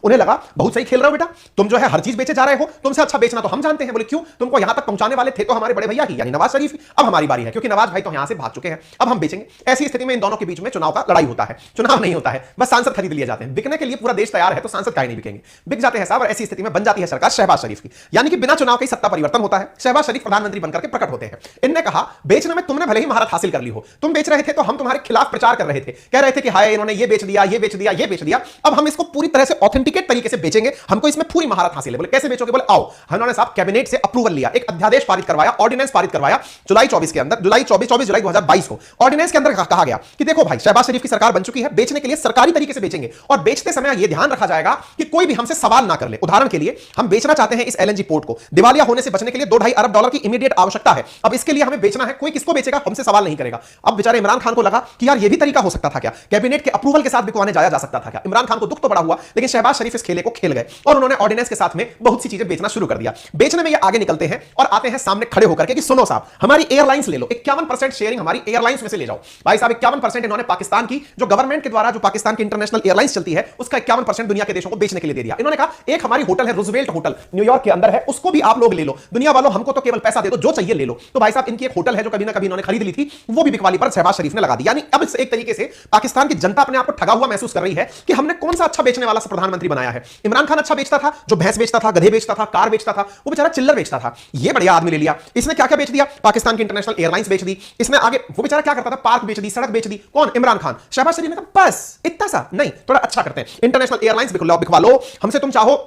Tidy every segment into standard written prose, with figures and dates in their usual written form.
उन्हें लगा बहुत सही खेल रहे हो बेटा, तुम जो है हर चीज बेचे जा रहे हो, तुमसे अच्छा बेचना तो हम जानते हैं। बोले क्यों? तुमको यहां तक पहुंचाने वाले थे तो हमारे बड़े भैया ही यानी नवाज शरीफ, अब हमारी बारी है, क्योंकि नवाज भाई तो यहां से भाग चुके हैं, अब हम बेचेंगे। ऐसी स्थिति में इन दोनों के बीच में चुनाव का लड़ाई होता है। चुनाव नहीं होता है, बस सांसद खरीद लिए जाते हैं। बिकने के लिए पूरा देश तैयार है तो सांसद काहे नहीं बिकेंगे, बिक जाते हैं साहब। और ऐसी स्थिति में बन जाती है सरकार शहबाज शरीफ की, यानी कि बिना चुनाव के सत्ता परिवर्तन होता है। शहबाज शरीफ प्रधानमंत्री बनकर के प्रकट होते हैं। इनने कहा बेचने में तुमने भले ही महारत हासिल कर ली हो, तुम बेच रहे थे तो हम तुम्हारे खिलाफ प्रचार कर रहे थे, कह रहे थे कि हाय इन्होंने ये बेच दिया, ये बेच दिया, ये बेच दिया, अब हम इसको पूरी तरह से ऑथेंटिकेट तरीके से बेचेंगे, हमको इसमें पूरी महारत हासिल है। बोले कैसे बेचोगे? बोले आओ, उन्होंने साहब कैबिनेट से अप्रूवल लिया, एक अध्यादेश पारित करवाया, ऑर्डिनेंस पारित करवाया जुलाई 24 के अंदर, जुलाई 24 जुलाई 2022 को। ऑर्डिनेंस के अंदर कहा गया कि देखो भाई शहबाज शरीफ की सरकार बन चुकी है, बेचने के लिए सरकारी तरीके से बेचेंगे और बेचते समय यह ध्यान रखा जाएगा कि कोई भी हमसे सवाल ना कर ले। उदाहरण के लिए हम बेचना चाहते हैं इस एलएनजी पोर्ट को, दिवालिया होने से बचने के लिए $2.5 अरब की इमीडिएट आवश्यकता है, अब इसके लिए हमें बेचना है, कोई किसको बेचेगा? हमसे सवाल नहीं करेगा। अब बेचारे इमरान खान को लगा कि यार ये भी तरीका हो सकता था क्या, कैबिनेट के अप्रूवल के साथ बिकवाने जाया जा सकता था क्या? इमरान खान को दुख तो बड़ा हुआ, लेकिन शहबाज शरीफ इस खेले को खेल गए और उन्होंने ऑर्डिनेंस के साथ में बहुत सी चीजें बेचना शुरू कर दिया। बेचने में ये आगे निकलते हैं और आते हैं सामने खड़े होकर के कि सुनो साहब हमारी एयरलाइंस ले लो, 51% शेयरिंग हमारी एयरलाइंस में से ले जाओ। भाई साहब 51% इन्होंने पाकिस्तान की जो गवर्नमेंट के द्वारा जो पाकिस्तान की इंटरनेशनल एयरलाइंस चलती है उसका 51% दुनिया के देशों को बेचने के लिए दे दिया। इन्होंने कहा एक हमारी होटल है रूजवेल्ट होटल न्यूयॉर्क के अंदर है, उसको भी आप लोग ले लो, दुनिया वालों हमको तो केवल पैसा दे दो, जो चाहिए ले लो। तो भाई साहब इनकी एक होटल है जो कभी ना कभी इन्होंने खरीद ली थी, वो भी बिकवाली पर शहबाज शरीफ ने लगा दी। यानी अब इससे एक तरीके से पाकिस्तान की जनता अपने आप को ठगा हुआ महसूस कर रही है कि हमने कौन सा अच्छा बेचने वाला प्रधानमंत्री बनाया है। इमरान खान अच्छा बेचता था, जो भैंस बेचता था, गधे बेचता था, कार बेचता था, वो बेचारा चिल्लर बेचता था। ये बढ़िया आदमी ले लिया, इसने क्या क्या बेच दिया? पाकिस्तान की इंटरनेशनल एयरलाइंस बेच दी इसने। आगे वो बेचारा क्या करता था? पार्क बेच दी, सड़क बेच दी। कौन? इमरान खान। शहबाज शरीफ ने कहा बस इतना सा नहीं, थोड़ा अच्छा करते हैं, इंटरनेशनल एयरलाइंस बिकवा लो हमसे, तुम चाहो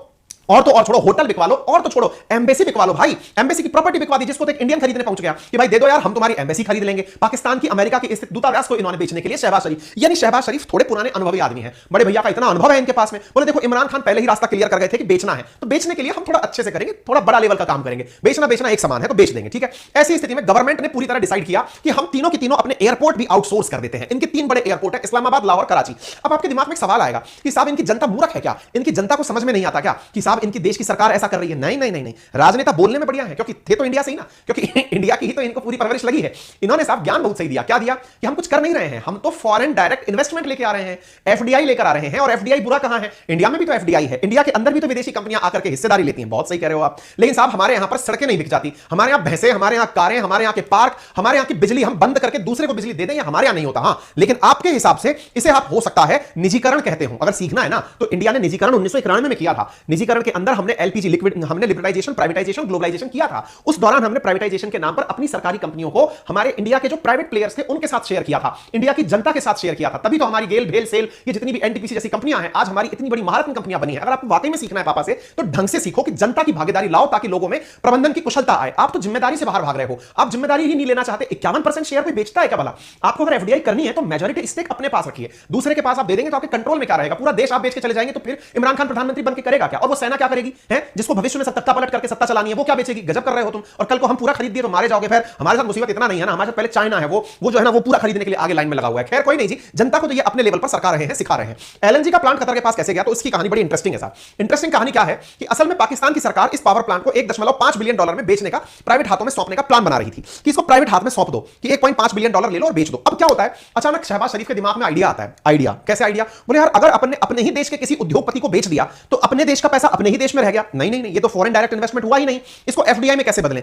और तो और छोड़ो होटल बिकवा लो, और तो छोड़ो एम्बेसी बिकवा लो। भाई एम्बेसी की प्रॉपर्टी बिकवा दी, जिसको तो एक इंडियन खरीदने पहुंच गया कि भाई दे दो यार हम तुम्हारी एम्बेसी खरीद लेंगे। पाकिस्तान की अमेरिका के स्थित दूतावास को इन्होंने बेचने के लिए शहबाज शरीफ, यानी शहबाज शरीफ थोड़े पुराने अनुभवी आदमी हैं, बड़े भैया का इतना अनुभव है इनके पास में। बोले देखो इमरान खान पहले ही रास्ता क्लियर कर गए थे कि बेचना है, तो बेचने के लिए हम थोड़ा अच्छे से करेंगे, थोड़ा बड़ा लेवल का काम करेंगे, बेचना बेचना एक समान है तो बेच देंगे, ठीक है। ऐसी स्थिति में गवर्नमेंट ने पूरी तरह डिसाइड किया कि हम तीनों की तीनों अपने एयरपोर्ट भी आउटसोर्स कर देते हैं। इनके 3 बड़े एयरपोर्ट है, इस्लामाबाद, लाहौर, कराची। अब आपके दिमाग में एक सवाल आएगा कि साहब इनकी जनता मूर्ख है क्या? इनकी जनता को समझ में नहीं आता क्या कि साहब इनकी देश की सरकार ऐसा कर रही है? नहीं नहीं नहीं नहीं, राजनेता बोलने में बढ़िया है, क्योंकि थे तो इंडिया से ही ना, क्योंकि इंडिया की ही तो इनको पूरी परवरिश लगी है। इन्होंने साहब ज्ञान बहुत सही दिया। क्या दिया? कि हम कुछ कर नहीं रहे हैं, हम तो फॉरेन डायरेक्ट इन्वेस्टमेंट लेके आ रहे हैं, एफडीआई लेकर आ रहे हैं। और एफडीआई बुरा कहां है? इंडिया में भी तो एफडीआई है, इंडिया के अंदर भी तो विदेशी कंपनियां आकर के हिस्सेदारी लेती हैं। बहुत सही कह रहे हो आप, लेकिन साहब हमारे यहां पर सड़कें नहीं बिक जाती, हमारे यहां भैंसे, हमारे यहां कारें, हमारे यहां के पार्क, हमारे यहां की बिजली हम बंद करके दूसरे को बिजली दे दें, या हमारे यहां नहीं होता। हां, लेकिन आपके हिसाब से इसे आप हो सकता है निजीकरण कहते हो। अगर सीखना है ना तो इंडिया ने निजीकरण 1991 में किया था। निजीकरण के अंदर हमने एलपीजी लिक्विड, हमने लिबरलाइजेशन, प्राइवेटाइजेशन, ग्लोबलाइजेशन किया था। उस दौरान हमने प्राइवेटाइजेशन के नाम पर अपनी सरकारी कंपनियों को हमारे इंडिया के जो प्राइवेट प्लेयर्स थे उनके साथ शेयर किया था, इंडिया की जनता के साथ शेयर किया था। तभी तो हमारी गेल, भेल, सेल, ये जितनी भी एनटीपीसी जैसी कंपनियां हैं आज हमारी इतनी बड़ी महारत की कंपनियां बनी है। अगर आपको वाकई में सीखना है पापा से तो ढंग से सीखो कि जनता की भागीदारी लाओ ताकि लोगों में प्रबंधन की कुशलता आए। आप तो जिम्मेदारी से बाहर भाग रहे हो, आप जिम्मेदारी ही नहीं लेना चाहते। 51% शेयर पे बेचता है क्या भला? आपको अगर एफडीआई करनी है तो मेजॉरिटी स्टेक अपने पास रखिए, दूसरे के पास आप दे देंगे तो आपके कंट्रोल में क्या रहेगा? पूरा देश आप बेच के चले जाएंगे तो फिर इमरान खान प्रधानमंत्री बनकर करेगा क्या? और वो सेना क्या करेगी है जिसको भविष्य में सत्ता पलट करके सत्ता चलानी है, वो क्या बेचेगी? गजब कर रहे हो तुम। और कल को हम पूरा खरीद दिए तो मारे जाओगे। फिर हमारे साथ मुसीबत इतना नहीं है ना, हमारे साथ पहले चाइना है, वो जो है ना वो पूरा खरीदने के लिए आगे लाइन में लगा हुआ है। खैर कोई नहीं जी, जनता को तो ये अपने लेवल पर सरकार रहे हैं, सिखा रहे हैं। एलएनजी का प्लांट कतर के पास कैसे गया तो इसकी कहानी बड़ी इंटरेस्टिंग है साहब। इंटरेस्टिंग कहानी क्या है कि असल में पाकिस्तान की सरकार इस पावर प्लांट को $1.5 बिलियन में बेचने का, प्राइवेट हाथों में सौंपने का प्लान बना रही थी कि इसको प्राइवेट हाथ में सौंप दो कि $1.5 बिलियन ले लो और बेच दो। अब क्या होता है, अचानक शहबाज शरीफ के दिमाग में आइडिया आता है। आइडिया कैसे? आइडिया बोले यार अगर अपने ही देश के किसी उद्योगपति को बेच दिया तो अपने देश का पैसा अपने ही देश में रह गया। नहीं नहीं नहीं, ये तो फॉरेन डायरेक्ट इन्वेस्टमेंट हुआ ही नहीं, इसको एफडीआई में कैसे बदलें?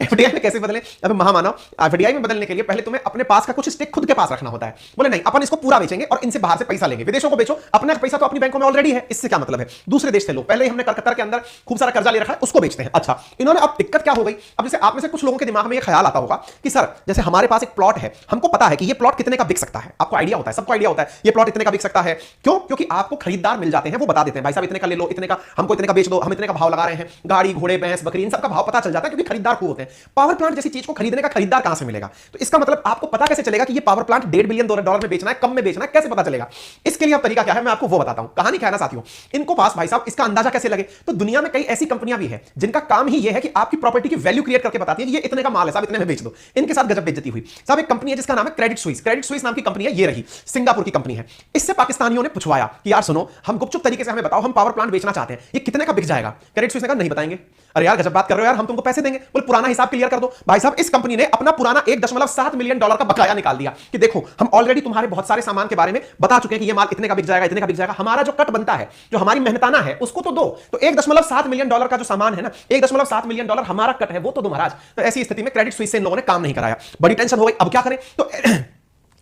एफडीआई में कैसे बदलें? अब महामानव, एफडीआई में बदलने के लिए पहले तुम्हें अपने पास का कुछ स्टेक खुद के पास रखना होता है। बोले नहीं, अपन इसको पूरा बेचेंगे और इनसे बाहर से पैसा लेंगे, विदेशों को बेचो, अपना पैसा तो अपनी बैंकों में ऑलरेडी है, इससे क्या मतलब है? दूसरे देश से लो, पहले ही हमने कतर के अंदर खूब सारा कर्जा ले रखा है, उसको बेचते हैं। अच्छा, इन्होंने अब दिक्कत क्या हो गई? अब जैसे आप में से कुछ लोगों के दिमाग में ये ख्याल आता होगा कि सर जैसे हमारे पास एक प्लॉट है, हमको पता है कि ये प्लॉट कितने का बिक सकता है। आपको आइडिया होता है, सबको आइडिया होता है ये प्लॉट इतने का बिक सकता है। क्यों? क्योंकि आपको खरीदार मिल जाते हैं, वो बता देते हैं भाई साहब इतने का ले लो, इतने का हमको, इतने का बेच दो, हम इतने का भाव लगा रहे हैं। गाड़ी, घोड़े, भैंस, बकरी, इन सबका भाव पता चल जाता है क्योंकि खरीदार खूब होते हैं। पावर प्लांट जैसी चीज को खरीदने का खरीदार कहां से मिलेगा? तो इसका मतलब आपको पता कैसे चलेगा कि ये पावर प्लांट $1.5 बिलियन में बेचना है, कम में बेचना है, कैसे पता चलेगा? इसके लिए अब तरीका क्या है मैं आपको वो बताता हूं। कहानी क्या है ना साथियों, इनको पास भाई साहब इसका अंदाजा कैसे लगे? तो दुनिया में कई ऐसी कंपनियां भी हैं जिनका काम ही ये है कि आपकी प्रॉपर्टी की वैल्यू क्रिएट करके बताती है कि ये इतने का माल है साहब, इतने में बेच दो। इनके साथ गजब बेइज्जती हुई साहब। एक कंपनी है जिसका नाम है क्रेडिट स्विस। क्रेडिट स्विस नाम की कंपनी है, ये रही सिंगापुर की कंपनी है। इससे पाकिस्तानियों ने पूछवाया कि यार सुनो, हम गुपचुप तरीके से हमें बताओ, हम पावर पावर प्लांट बेचना चाहते हैं, ये कितने का बिक जाएगा? क्रेडिट स्विस ने कहा नहीं बताएंगे। अरे यार गजब बात कर रहे हो यार, हम तुमको पैसे देंगे। बोले पुराना हिसाब क्लियर कर दो। भाई साहब इस कंपनी ने अपना पुराना 1.7 मिलियन डॉलर का बकाया निकाल दिया कि देखो हम ऑलरेडी तुम्हारे बहुत सारे सामान के बारे में बता चुके हैं कि ये माल इतने का बिक जाएगा, इतने का बिक जाएगा। हमारा जो कट बनता है, जो हमारी मेहनताना है, उसको तो दो। तो 1.7 मिलियन डॉलर का जो सामान है ना, 1.7 मिलियन डॉलर हमारा कट है, वो तो दो महाराज। तो ऐसी स्थिति में क्रेडिट स्विस से इन लोगों ने काम नहीं कराया, बड़ी टेंशन हो गई। अब क्या करें? तो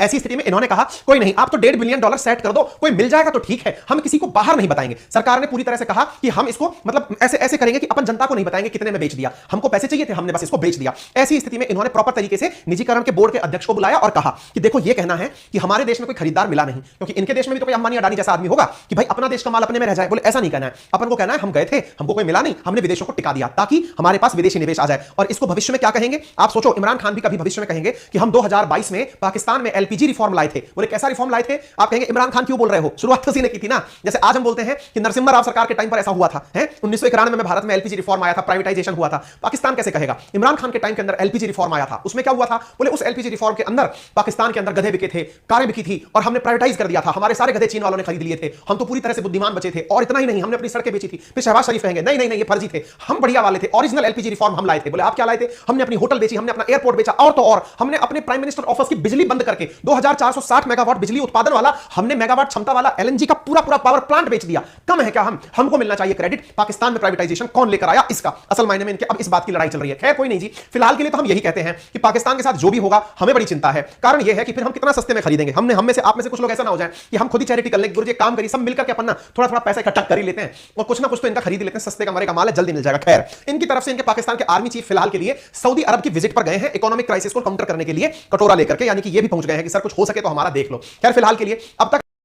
ऐसी स्थिति में इन्होंने कहा कोई नहीं, आप तो $1.5 बिलियन सेट कर दो, कोई मिल जाएगा तो ठीक है, हम किसी को बाहर नहीं बताएंगे। सरकार ने पूरी तरह से कहा कि हम इसको मतलब ऐसे ऐसे करेंगे कि अपन जनता को नहीं बताएंगे कितने में बेच दिया, हमको पैसे चाहिए थे, हमने बस इसको बेच दिया। ऐसी स्थिति में इन्होंने प्रॉपर तरीके से निजीकरण के बोर्ड के अध्यक्ष को बुलाया और कहा कि देखो ये कहना है कि हमारे देश में कोई खरीदार मिला नहीं, क्योंकि इनके देश में भी तो कोई अंबानी अडानी जैसा आदमी होगा कि भाई अपना देश का माल अपने में रह जाए। बोले ऐसा नहीं कहना है, अपन को कहना है हम गए थे, हमको कोई मिला नहीं, हमने विदेशों को टिका दिया ताकि हमारे पास विदेशी निवेश आ जाए। और इसको भविष्य में क्या कहेंगे आप सोचो, इमरान खान भी कभी भविष्य में कहेंगे कि हम 2022 में पाकिस्तान में एलपीजी रिफॉर्म लाए थे। बोले कैसा रिफॉर्म लाए थे? आप कहेंगे इमरान खान क्यों बोल रहे हो, शुरुआत तो उसी ने की थी ना। जैसे आज हम बोलते हैं कि नरसिम्हा राव सरकार के टाइम पर ऐसा हुआ था, 1991 में भारत में एलपीजी रिफॉर्म आया था, प्राइवेटाइजेशन हुआ था। पाकिस्तान कैसे कहेगा? इमरान खान के टाइम के अंदर एलपीजी रिफॉर्म आया था, उसमें क्या हुआ था? बोले उस एलपीजी रिफॉर्म के अंदर पाकिस्तान के अंदर गधे बिके थे, कारें बिकी थी और हमने प्राइवेटाइज कर दिया था, हमारे सारे गधे चीन वालों ने खरीद लिए थे, हम तो पूरी तरह से बुद्धिमान बचे थे। और इतना ही नहीं, हमने अपनी सड़कें बेची थी। फिर शहबाज शरीफ कहेंगे नहीं नहीं नहीं ये फर्जी थे, हम बढ़िया वाले थे, ओरिजिनल एलपीजी रिफॉर्म हम लाए थे। बोले आप क्या लाए थे? हमने अपनी होटल बेची, हमने अपना एयरपोर्ट बेचा, और तो और हमने अपने प्राइम मिनिस्टर ऑफिस की बिजली बंद करके 2460 मेगावाट बिजली उत्पादन वाला, हमने मेगावाट क्षमता वाला एलएनजी का पूरा पूरा पावर प्लांट बेच दिया। कम है क्या? हमको मिलना चाहिए क्रेडिट। पाकिस्तान में प्राइवेटाइजेशन कौन लेकर आया इसका? असल मायने में इनके अब इस बात की लड़ाई चल रही है। खैर कोई नहीं जी, फिलहाल के लिए तो हम यही कहते हैं कि पाकिस्तान के साथ जो भी होगा हमें बड़ी चिंता है। कारण यह है कि फिर हम कितना सस्ते में खरीदेंगे। हम में से आप में से कुछ लोग ऐसा ना हो जाए कि हम खुद ही चैरिटी कर लें, गुरुजी काम करिए, सब मिलकर के अपन ना थोड़ा थोड़ा पैसा इकट्ठा कर ही लेते हैं और कुछ ना कुछ तो इनका खरीद लेते हैं। सस्ते का मरे का माल है, जल्दी मिल जाएगा। खैर इनकी तरफ से इनके पाकिस्तान के आर्मी चीफ फिलहाल के लिए सऊदी अरब की विजिट पर गए हैं, इकोनॉमिक क्राइसिस को काउंटर करने के लिए कटोरा लेकर के, यानी कि ये भी पहुंच गए हैं कि सर कुछ हो सके तो हमारा देख लो। खैर फिलहाल के लिए अब तक